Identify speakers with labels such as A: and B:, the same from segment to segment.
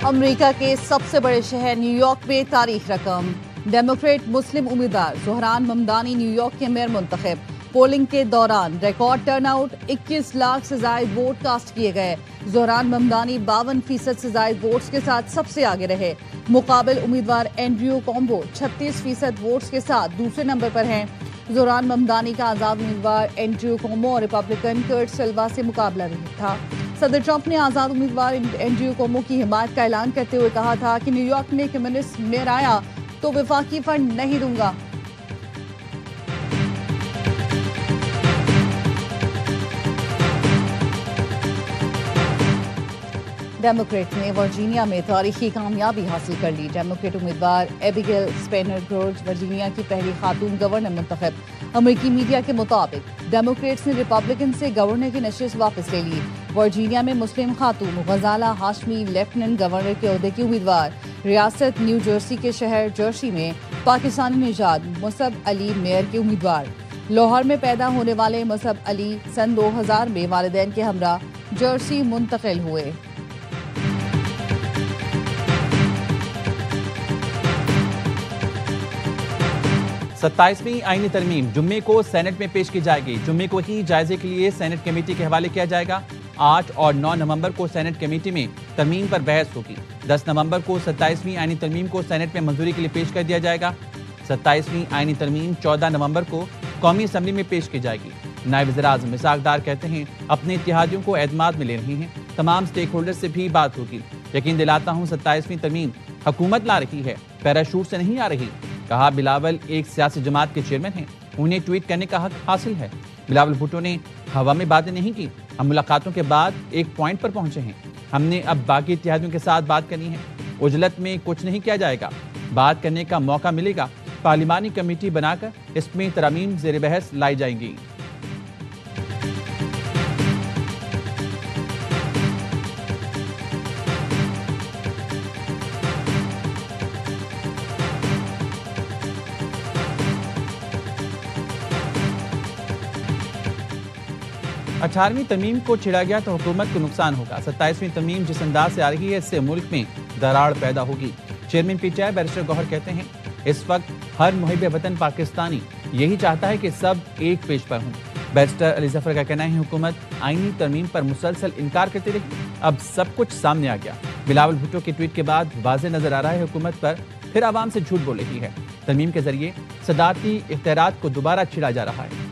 A: America के सबसे बड़े शहर न्यूयॉर्क में तारीख रकम। डेमोक्रेट मुस्लिम उम्मीदवार ज़ोहरान ममदानी न्यूयॉर्क के मेयर मुंतखब। पोलिंग के दौरान रिकॉर्ड टर्नआउट, 21 लाख से जायद वोट कास्ट किए गए। ज़ोहरान ममदानी 52% से जायद वोट्स के साथ सबसे आगे रहे। मुकाबिल उम्मीदवार एंड्रयू कोम्बो 36% वोट्स के साथ दूसरे नंबर पर हैं। ज़ोहरान ममदानी का आज़ाद उम्मीदवार एंड्रयू कोम्बो और रिपब्लिकन कर्ट सिल्वा से मुकाबला था। सदर ट्रंप ने आज़ाद उम्मीदवार एंड्रयू कोम्बो की हिमायत का ऐलान करते हुए कहा था कि न्यूयॉर्क में कम्युनिस्ट मेयर आया तो वफाकी फंड नहीं दूंगा। डेमोक्रेट ने वर्जीनिया में तारीखी कामयाबी हासिल कर ली। डेमोक्रेट उम्मीदवार एबिगेल स्पेनर ग्रोर्ज वर्जीनिया की पहली खातून गवर्नर मुंतखब। अमेरिकी मीडिया के मुताबिक डेमोक्रेट्स ने रिपब्लिकन से गवर्नर की नशिस्त वापस ले ली। वर्जीनिया में मुस्लिम खातून गजाला हाशमी लेफ्टिनेंट गवर्नर के ओहदे की उम्मीदवार। रियासत न्यू जर्सी के शहर जर्सी में पाकिस्तानी निजात मुसब अली मेयर के उम्मीदवार। लाहौर में पैदा होने वाले मुसब अली सन 2000 में वालिदैन के हमरा जर्सी मुंतकिल हुए।
B: सत्ताईसवीं आईनी तरमीम जुम्मे को सेनेट में पेश की जाएगी। जुम्मे को ही जायजे के लिए सेनेट कमेटी के हवाले किया जाएगा। 8 और 9 नवंबर को सेनेट कमेटी में तरमीम पर बहस होगी। 10 नवंबर को 27वीं आईनी तरमीम को सेनेट में मंजूरी के लिए पेश कर दिया जाएगा। 27वीं आईनी तरमीम 14 नवंबर को कौमी असम्बली में पेश की जाएगी। नायब वज़ीर-ए-आज़म इस्हाक डार कहते हैं अपने इत्तेहादियों को एतमाद में ले रही हैं। तमाम स्टेक होल्डर से भी बात होगी। यकीन दिलाता हूँ 27वीं तरमीम हुकूमत ला रही है, पैराशूट से नहीं आ रही। कहा बिलावल एक सियासी जमात के चेयरमैन हैं, उन्हें ट्वीट करने का हक हासिल है। बिलावल भुट्टो ने हवा में बातें नहीं की। हम मुलाकातों के बाद एक पॉइंट पर पहुंचे हैं। हमने अब बाकी इत्तेहादियों के साथ बात करनी है। उजलत में कुछ नहीं किया जाएगा, बात करने का मौका मिलेगा। पार्लिमानी कमेटी बनाकर इसमें तरमीम ज़ेर बहस लाई जाएंगी। अठारहवीं तरमीम को छिड़ा गया तो हुकूमत को नुकसान होगा। 27वीं तरमीम जिस अंदाज से आ रही है इससे मुल्क में दरार पैदा होगी। चेयरमैन पीटीआई बैरिस्टर गौहर कहते हैं इस वक्त हर मुहिब वतन पाकिस्तानी यही चाहता है कि सब एक पेज पर हों। बैरिस्टर अली जफर का कहना है हुकूमत आईनी तरमीम पर मुसलसल इनकार करती रही, अब सब कुछ सामने आ गया। बिलावल भुट्टो के ट्वीट के बाद वाज़ेह नजर आ रहा है हुकूमत पर फिर आवाम से झूठ बोल रही है। तरमीम के जरिए सदारती इख्तियारात को दोबारा छिड़ा जा रहा है।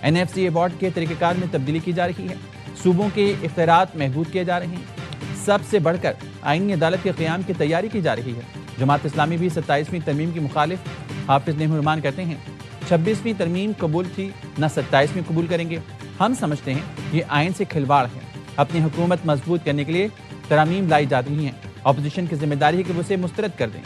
B: NFC अवार्ड के तरीक़ेकार में तब्दीली की जा रही है। सूबों के इख्तियारात महदूद किए जा रहे हैं। सबसे बढ़कर आईनी अदालत के क़याम की तैयारी की जा रही है। जमात इस्लामी भी 27वीं तरमीम की मुखालिफ। हाफिज नेहमान कहते हैं 26वीं तरमीम कबूल थी, न 27वीं कबूल करेंगे। हम समझते हैं ये आइन से खिलवाड़ है। अपनी हुकूमत मजबूत करने के लिए तरमीम लाई जा रही हैं। अपोजिशन की जिम्मेदारी है कि वो उसे मुस्तरद कर दें।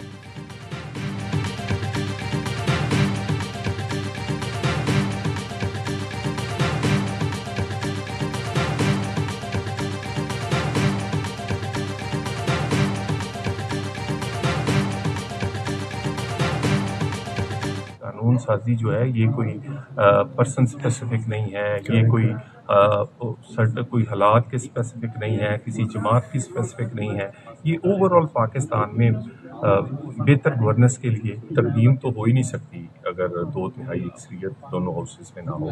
C: कानून साजी जो है ये कोई पर्सन स्पेसिफिक नहीं है, ये कोई हालात के स्पेसिफिक नहीं है, किसी जमात की स्पेसिफिक नहीं है। ये ओवरऑल पाकिस्तान में बेहतर गवर्नेंस के लिए तकदीम तो हो ही नहीं सकती अगर 2/3 अक्सरियत दोनों हाउसेस में ना हो।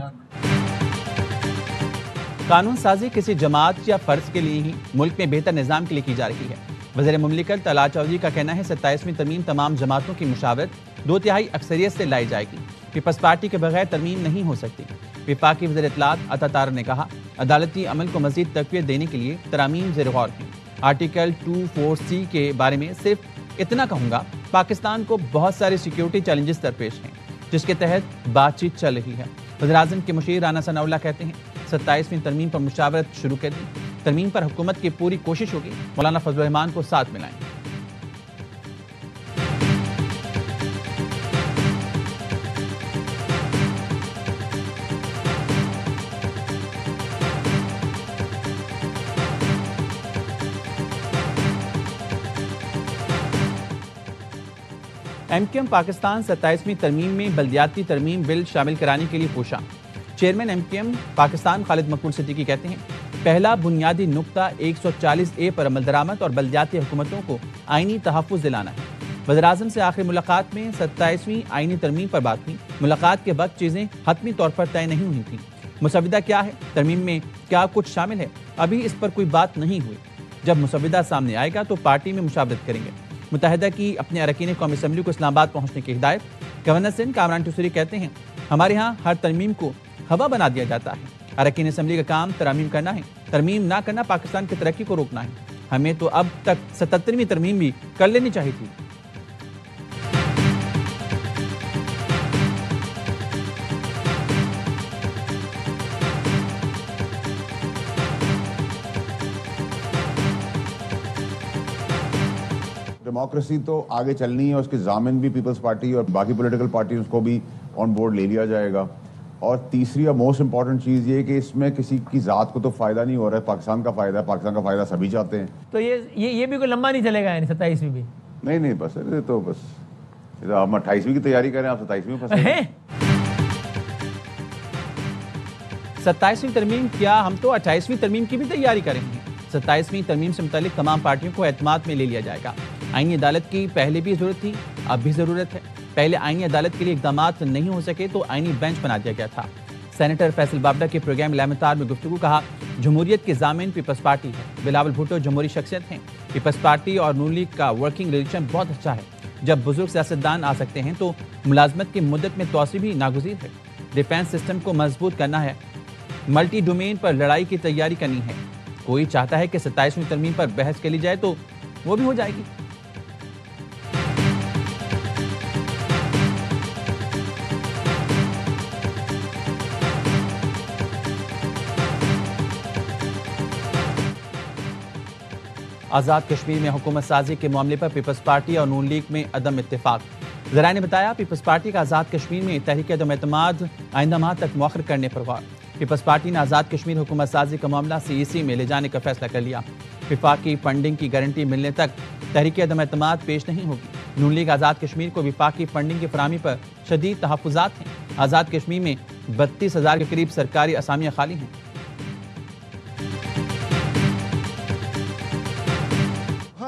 B: कानून साजी किसी जमात या फर्ज के लिए ही मुल्क में बेहतर निज़ाम के लिए की जा रही है। वज़ीर मुमलिकत तला चौधरी का कहना है 27वीं तरमीम तमाम जमातों की मुशावरत 2/3 अक्सरियत से लाई जाएगी। पीपल्स पार्टी के बगैर तरमीम नहीं हो सकती। विफाकी वज़ीर इत्तलात अता तार ने कहा अदालती अमल को मजीद तक़वियत देने के लिए तरामीम ज़ेर गौर हैं। आर्टिकल 24C के बारे में सिर्फ इतना कहूँगा, पाकिस्तान को बहुत सारे सिक्योरिटी चैलेंजेस दरपेश हैं जिसके तहत बातचीत चल रही है। वज़ीर-ए-आज़म के मुशीर राना सनाउल्लाह कहते हैं 27वीं तरमीम पर मुशावरत शुरू कर दी। तरमीम पर हुकूमत की पूरी कोशिश होगी मौलाना फजलुर रहमान को साथ मिलाएं। MKM पाकिस्तान 27वीं तरमीम में बल्दियाती तरमीम बिल शामिल कराने के लिए पूछा। चेयरमैन MKM पाकिस्तान खालिद मकबूल सिद्दीकी कहते हैं पहला बुनियादी नुक्ता 140A पर अमल दरामद और बल्दियाती हुकूमतों को आईनी तहफ़्फ़ुज़ दिलाना है। वज़ीर-ए-आज़म से आखिरी मुलाकात में 27वीं आईनी तरमीम पर बात हुई। मुलाकात के वक्त चीज़ें हतमी तौर पर तय नहीं हुई थीं। मुसविदा क्या है, तरमीम में क्या कुछ शामिल है, अभी इस पर कोई बात नहीं हुई। जब मुसविदा सामने आएगा तो पार्टी में मुशावरत करेंगे। मुत्तहिदा की अपने अरकान कौमी असम्बली को इस्लामाबाद पहुंचने की हिदायत। गवर्नर सिंध कामरान टूसरी कहते हैं, हमारे यहाँ हर तरमीम को हवा बना दिया जाता है। अरकान असम्बली का काम तरमीम करना है, तरमीम ना करना पाकिस्तान की तरक्की को रोकना है। हमें तो अब तक 77वीं तरमीम भी कर लेनी चाहिए थी।
D: डेमोक्रेसी तो आगे चलनी है, उसके जामिन भी पीपल्स पार्टी और बाकी पॉलिटिकल पार्टीज को भी ऑन बोर्ड ले लिया जाएगा। और तीसरी और मोस्ट इंपॉर्टेंट चीज़ ये कि इसमें किसी की ज़ात को तो फ़ायदा नहीं हो रहा है, पाकिस्तान का फ़ायदा है, पाकिस्तान का फ़ायदा सभी चाहते हैं।
E: तो ये भी कोई लंबा नहीं चलेगा यानी 27वीं भी?
D: नहीं बस ये तो हम 28वीं की तैयारी करें, आप 27वीं में फंसे हैं।
B: 27वीं तरमीम क्या, हम तो 28वीं तरमीम की भी तैयारी करेंगे। 27वीं तरमीम से मुतालिक तमाम पार्टियों को एतमाद में ले लिया जाएगा। आईनी अदालत की पहले भी जरूरत थी, अब भी जरूरत है। पहले आईनी अदालत के लिए इक़दामात नहीं हो सके तो आईनी बेंच बना दिया गया था। सेनेटर फैसल बाबड़ा के प्रोग्राम लामतार में गुफ्तगू कहा, जमहूरियत के ज़ामिन पीपल्स पार्टी है। बिलावल भुट्टो जमहूरी शख्सियत हैं। पीपल्स पार्टी और नून लीग का वर्किंग रिलेशन बहुत अच्छा है। जब बुजुर्ग सियासतदान आ सकते हैं तो मुलाजमत की मुद्दत में तोसी भी नागुज़ीर है। डिफेंस सिस्टम को मजबूत करना है, मल्टी डोमेन पर लड़ाई की तैयारी करनी है। कोई चाहता है कि 27वीं तरमीम पर बहस के ली जाए तो वो भी हो जाएगी। आज़ाद कश्मीर में हुकूमत साजी के मामले पर पीपल्स पार्टी और नून लीग में अदम इत्तेफाक। ज़राए ने बताया, पीपल्स पार्टी का आज़ाद कश्मीर में तहरीक अदम एतमाद आइंदा माह तक मौखर करने पर गौर। पीपल्स पार्टी ने आज़ाद कश्मीर हुकूमत साजी का मामला CEC में ले जाने का फैसला कर लिया। विफाकी फंडिंग की गारंटी मिलने तक तहरीक अदम एतमाद पेश नहीं होगी। नून लीग आज़ाद कश्मीर को विफाकी फंडिंग की फराहमी पर शदीद तहफ़्फ़ुज़ात हैं। आज़ाद कश्मीर में 32,000 के करीब सरकारी असामियाँ खाली हैं।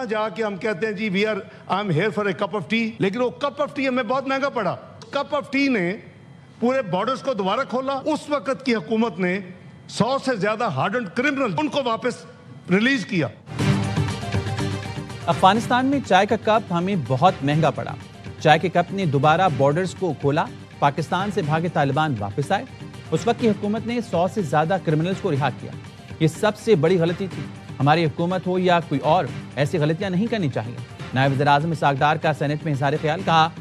F: जाके हम कहते हैं जी I am here for a cup of tea, लेकिन वो कप ऑफ टी हमें बहुत महंगा पड़ा। कप ऑफ टी ने पूरे बॉर्डर्स को दोबारा खोला। उस वक्त की हुकूमत ने 100 से ज्यादा हार्डन्ड क्रिमिनल उनको वापस रिलीज किया।
B: अफगानिस्तान में चाय का कप हमें बहुत महंगा पड़ा। चाय के कप ने दोबारा बॉर्डर्स को खोला। पाकिस्तान से भागे तालिबान वापस आए। उस वक्त की हुकूमत ने 100 से ज्यादा क्रिमिनल्स को रिहा किया। ये सबसे बड़ी गलती थी। हमारी हुकूमत हो या कोई और, ऐसी गलतियां नहीं करनी चाहिए। नायब वज़ीर-ए-आज़म इसहाक डार का सेनेट में इज़हार ख्याल। कहा,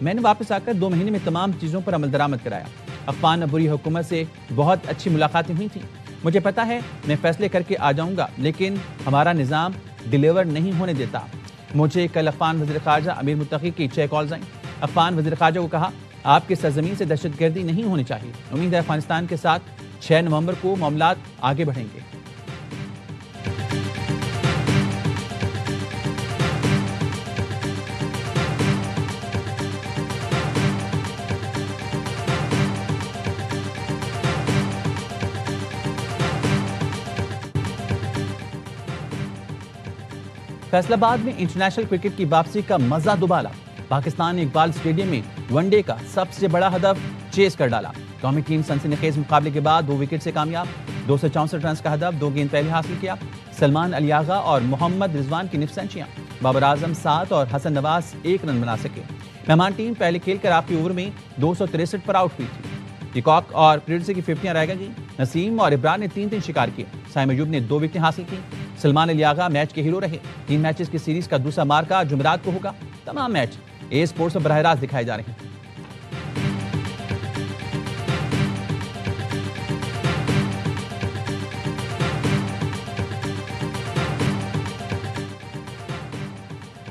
B: मैंने वापस आकर 2 महीने में तमाम चीज़ों पर अमल दरामद कराया। अफगान अबूरी हुकूमत से बहुत अच्छी मुलाकातें हुई थी। मुझे पता है मैं फैसले करके आ जाऊंगा, लेकिन हमारा निज़ाम डिलीवर नहीं होने देता। मुझे कल अफगान वज़ीर ख़ारजा अमीर मुत्तकी की 6 कॉल्स आईं। अफगान वज़ीर ख़ारजा को कहा, आपकी सरजमीन से दहशतगर्दी नहीं होनी चाहिए। उम्मीद है अफगानिस्तान के साथ 6 नवंबर को मामलात आगे बढ़ेंगे। फैसलाबाद में इंटरनेशनल क्रिकेट की वापसी का मजा दुबाला। पाकिस्तान ने इकबाल स्टेडियम में वनडे का सबसे बड़ा हदफ चेस कर डाला। कौमी टीम सनसनीखेज मुकाबले के बाद 2 विकेट से कामयाब। 264 रन का हदफ 2 गेंद पहले हासिल किया। सलमान अली आगा और मोहम्मद रिजवान की निफ सेंचुरियां। बाबर आजम 7 और हसन नवाज 1 रन बना सके। मेहमान टीम पहले खेलकर आखिरी ओवर में 263 पर आउट हुई थी। डिकॉक और प्रियदर्शी की 50 रह गई। नसीम और इब्रार ने 3-3 शिकार किए। साइम अयूब ने 2 विकेटें हासिल की। सलमान अली आगा मैच के हीरो रहे। 3 मैचेस की सीरीज का दूसरा मार्का जुमेरात को होगा। तमाम मैच ए स्पोर्ट्स पर बराह रास्त दिखाए जा रहे हैं।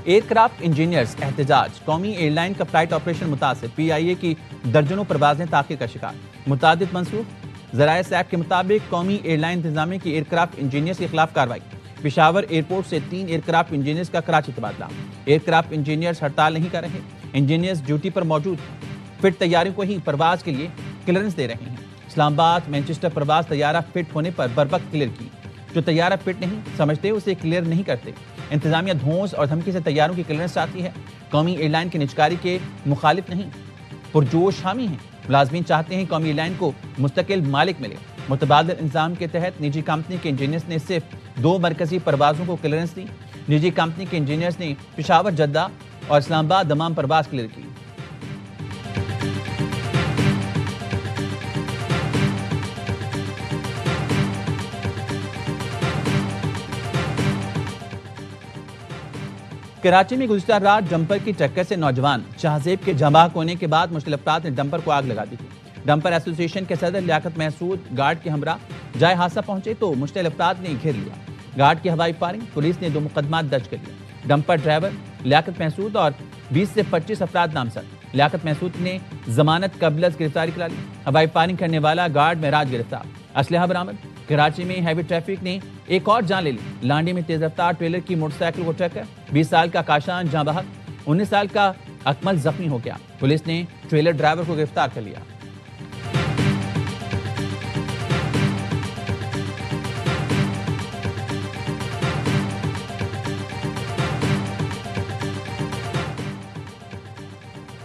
B: एयरक्राफ्ट इंजीनियर्स एहतजाज। कौमी एयरलाइन का फ्लाइट ऑपरेशन मुतासिर। PIA की दर्जनों परवाजें ताख़ीर का शिकार। मुतादिद मंसूख। ज़राए सैप के मुताबिक कौमी एयरलाइन इंतजामिया की एयरक्राफ्ट इंजीनियर्स के खिलाफ कार्रवाई। पेशावर एयरपोर्ट से 3 एयरक्राफ्ट इंजीनियर्स का कराची तबादला। एयरक्राफ्ट इंजीनियर्स हड़ताल नहीं कर रहे। इंजीनियर्स ड्यूटी पर मौजूद हैं। फिट तैयारियों को ही परवाज के लिए क्लियरेंस दे रहे हैं। इस्लामाबाद मैनचेस्टर परवाज तैयारा फिट होने पर बरवक्त क्लियर की। जो तैयारा फिट नहीं समझते उसे क्लियर नहीं करते। इंतजामिया धौंस और धमकी से तैयारों की क्लियरेंस चाहती है। कौमी एयरलाइन की निजकारी के मुखालिफ नहीं, पुरजोश हामी हैं। मुलाजमीन चाहते हैं कौमी एयरलाइन को मुस्तकिल मालिक मिले। मुतबादिल इंतजाम के तहत निजी कंपनी के इंजीनियर्स ने सिर्फ 2 मरकजी परवाजों को क्लियरेंस दी। निजी कंपनी के इंजीनियर्स ने पेशावर, जद्दा और इस्लामाबाद दमाम परवाज क्लियर की। कराची में गुज़िश्ता रात डंपर की टक्कर से नौजवान शाहजेब के जमाक होने के बाद मुश्तिल अफराद ने डंपर को आग लगा दी थी। डंपर एसोसिएशन के सदर लियाकत महसूद गार्ड के हमरा जाए हादसा पहुंचे तो मुश्तिल अफराद ने घेर लिया। गार्ड की हवाई फायरिंग, पुलिस ने 2 मुकदमा दर्ज कर लिया। डंपर ड्राइवर लियाकत महसूद और 20 से 25 अफराद नामजद। लियाकत महसूद ने जमानत कबलस गिरफ्तारी करा ली। हवाई फायरिंग करने वाला गार्ड महराज गिरफ्तार। असलहा बरामद। कराची में हैवी ट्रैफिक ने एक और जान ले ली। लांडी में तेज रफ्तार ट्रेलर की मोटरसाइकिल को टक्कर। 20 साल का काशान जाँ बहक, 19 साल का अकमल जख्मी हो गया। पुलिस ने ट्रेलर ड्राइवर को गिरफ्तार कर लिया।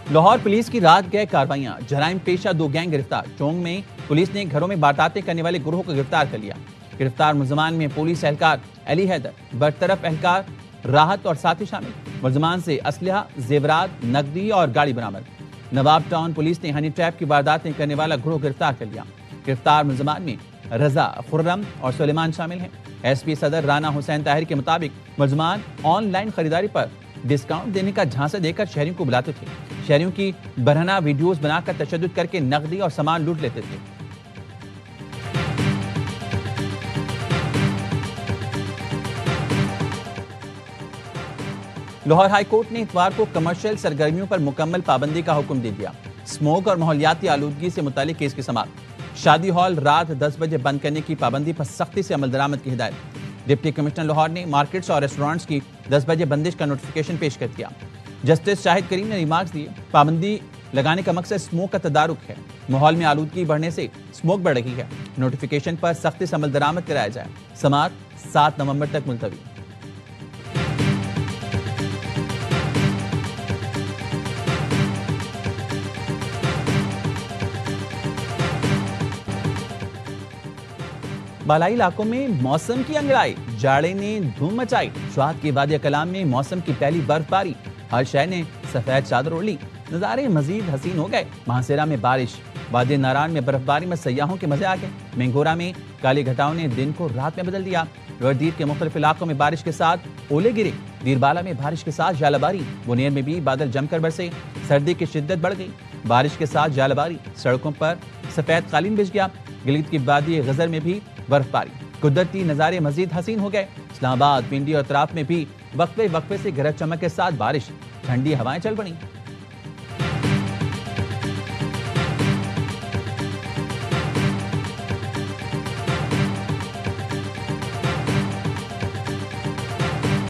B: लाहौर पुलिस की रात गए कार्रवाइयां, जराइम पेशा 2 गैंग गिरफ्तार। चोंग में पुलिस ने घरों में बाटाते करने वाले गिरोह को गिरफ्तार कर लिया। गिरफ्तार मुलजमान में पुलिस एहलकार अली हैदर, बरतरफ एहलकार राहत और साथी शामिल। मुलजमान से असलहा, जेवरात, नकदी और गाड़ी बरामद। नवाब टाउन पुलिस ने हनी ट्रैप की वारदातें करने वाला गिरोह गिरफ्तार कर लिया। गिरफ्तार मुलजमान में रजा, खुर्रम और सुलेमान शामिल हैं। एसपी सदर राना हुसैन ताहिर के मुताबिक मुलजमान ऑनलाइन खरीदारी पर डिस्काउंट देने का झांसा देकर शहरियों को बुलाते थे। शहरियों की बरहना वीडियोस बनाकर तशद्दुद करके नकदी और सामान लूट लेते थे। लाहौर हाई कोर्ट ने इतवार को कमर्शियल सरगर्मियों पर मुकम्मल पाबंदी का हुक्म दे दिया। स्मोक और माहौलियाती आलूदगी से मुतालिक केस की समाअत। शादी हॉल रात 10 बजे बंद करने की पाबंदी पर सख्ती से अमल दरामद की हिदायत। डिप्टी कमिश्नर लाहौर ने मार्केट्स और रेस्टोरेंट्स की 10 बजे बंदिश का नोटिफिकेशन पेश कर दिया। जस्टिस शाहिद करीम ने रिमार्क्स दिए, पाबंदी लगाने का मकसद स्मोक का तदारुक है। माहौल में आलूदगी बढ़ने से स्मोक बढ़ रही है। नोटिफिकेशन पर सख्ती से अमल दरामद कराया जाए। समाअत 7 नवंबर तक मुलतवी। बालाई इलाकों में मौसम की अंगड़ाई, जाड़े ने धूम मचाई। शुआत के वादिया कलाम में मौसम की पहली बर्फबारी, हर शहर ने सफेद चादर ओढ़ ली। नजारे मजीद हसीन हो गए। महासेरा में बारिश, वादी नारायण में बर्फबारी में सयाहों के मजे आ गए। मेंगोरा में काली घटाओं ने दिन को रात में बदल दिया। वर्दीर के मुख्तलिफ इलाकों में बारिश के साथ ओले गिरे। दीरबाला में बारिश के साथ जालाबारी। बुनेर में भी बादल जमकर बरसे। सर्दी की शिद्दत बढ़ गई। बारिश के साथ जालाबारी, सड़कों पर सफेद कालीन बिछ गया। गिलगित की वादी गजर में भी बर्फबारी। कुदरती नजारे मजीद हसीन हो गए। इस्लामाबाद, पिंडी और तराफ में भी वक्फे वक्फे से गरज चमक के साथ बारिश, ठंडी हवाएं चल पड़ी।